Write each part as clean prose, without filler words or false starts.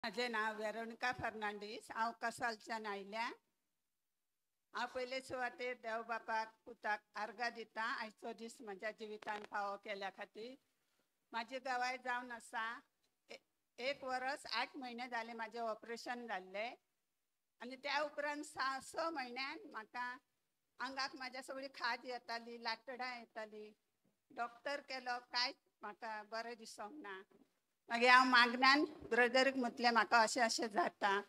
माझे नाव वेरोनिका फर्नांडीस। हांव कसालच्यान आयल्या। हांव पयले सुवातेर देव बापाक पुताक आर्गां दिता आयचो दीस म्हज्या जिवितान फावो केल्या खातीर। म्हाजी गवाय जावन आसा 1 वर्स 8 म्हयने जाले म्हाजें ऑपरेशन जाल्लें। आनी त्या उपरांत 6 म्हयन्यान म्हाका आंगाक म्हाज्या सगळी खाज येताली, लाटडां येताली। डॉक्टर केलो कांयच म्हाका बरें दिसोंक ना। मागीर हांव मागण्यान ब्रदरीक म्हटलें म्हाका अशें अशें जाता।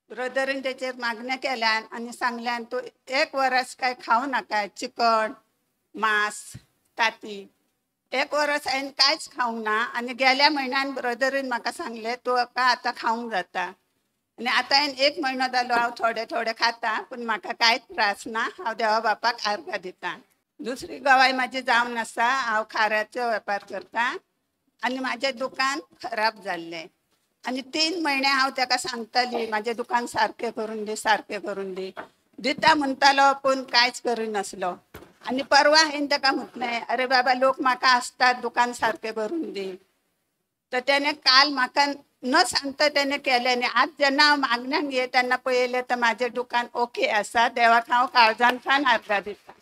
ब्रदरीन तेचेर मागणें केल्यान आनी सांगल्यान तूं 1 वर्स काय खावं नाका चिकन, मांस, तांती। 1 वर्स हांवें कांयच खावंक ना आनी गेल्या म्हयन्यान ब्रदरीन म्हाका सांगलें तुका आतां खावंक जाता। आनी आतां हांवें 1 म्हयनो जालो हांव थोडें थोडें खाता, पूण म्हाका कांयच त्रास ना। हांव देवा बापाक आर्गां दितां। दुसरी गवाय म्हाजी जावन आसा, हांव खाऱ्याचो वेपार करतां आनी म्हाजें दुकान खराब जाल्लें। आनी 3 म्हयने हांव ताका सांगताली म्हाजें दुकान सारकें करून दी, सारकें करून दी। दिता म्हणटालो पूण कांयच करिनासलो। आनी परवां हांवें ताका म्हटलें अरे बाबा लोक म्हाका आसतात दुकान सारकें करून दी। तर तेणें काल म्हाका न सांगता तेणें केलें आनी आज जेन्ना हांव मागण्यान गे तेन्ना पळयलें तर म्हाजें दुकान ओके आसा। देवाक हांव काळजांतल्यान आर्गां दितां।